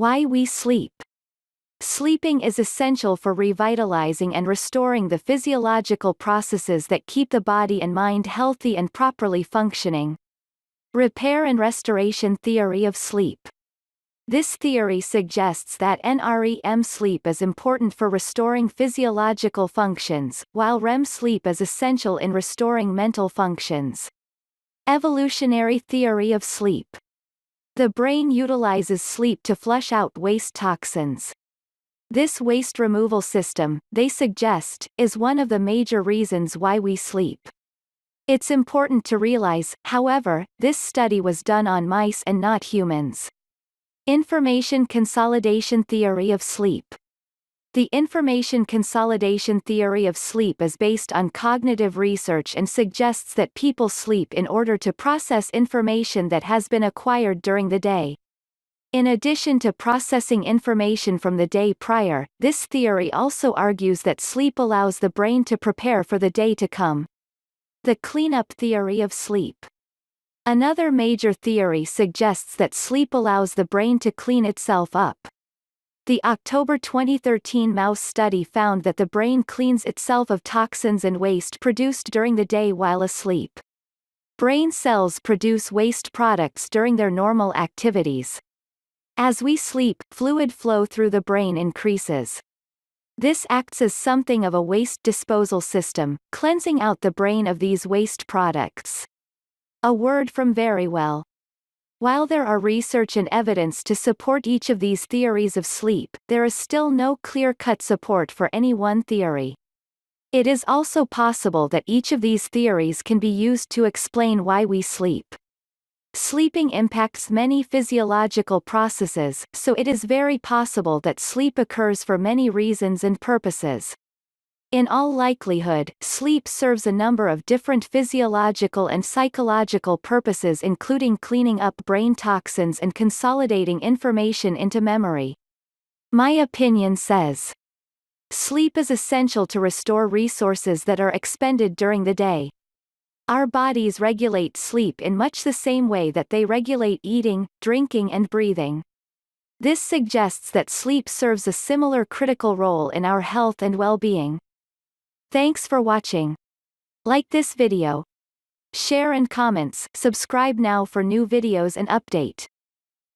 Why we sleep. Sleeping is essential for revitalizing and restoring the physiological processes that keep the body and mind healthy and properly functioning. Repair and restoration theory of sleep. This theory suggests that NREM sleep is important for restoring physiological functions, while REM sleep is essential in restoring mental functions. Evolutionary theory of sleep. The brain utilizes sleep to flush out waste toxins. This waste removal system, they suggest, is one of the major reasons why we sleep. It's important to realize, however, this study was done on mice and not humans. Information consolidation theory of sleep. The information consolidation theory of sleep is based on cognitive research and suggests that people sleep in order to process information that has been acquired during the day. In addition to processing information from the day prior, this theory also argues that sleep allows the brain to prepare for the day to come. The cleanup theory of sleep. Another major theory suggests that sleep allows the brain to clean itself up. The October 2013 mouse study found that the brain cleans itself of toxins and waste produced during the day while asleep. Brain cells produce waste products during their normal activities. As we sleep, fluid flow through the brain increases. This acts as something of a waste disposal system, cleansing out the brain of these waste products. A word from Verywell. While there are research and evidence to support each of these theories of sleep, there is still no clear-cut support for any one theory. It is also possible that each of these theories can be used to explain why we sleep. Sleeping impacts many physiological processes, so it is very possible that sleep occurs for many reasons and purposes. In all likelihood, sleep serves a number of different physiological and psychological purposes, including cleaning up brain toxins and consolidating information into memory. My opinion says, sleep is essential to restore resources that are expended during the day. Our bodies regulate sleep in much the same way that they regulate eating, drinking and breathing. This suggests that sleep serves a similar critical role in our health and well-being. Thanks for watching. Like this video. Share and comments, subscribe now for new videos and update.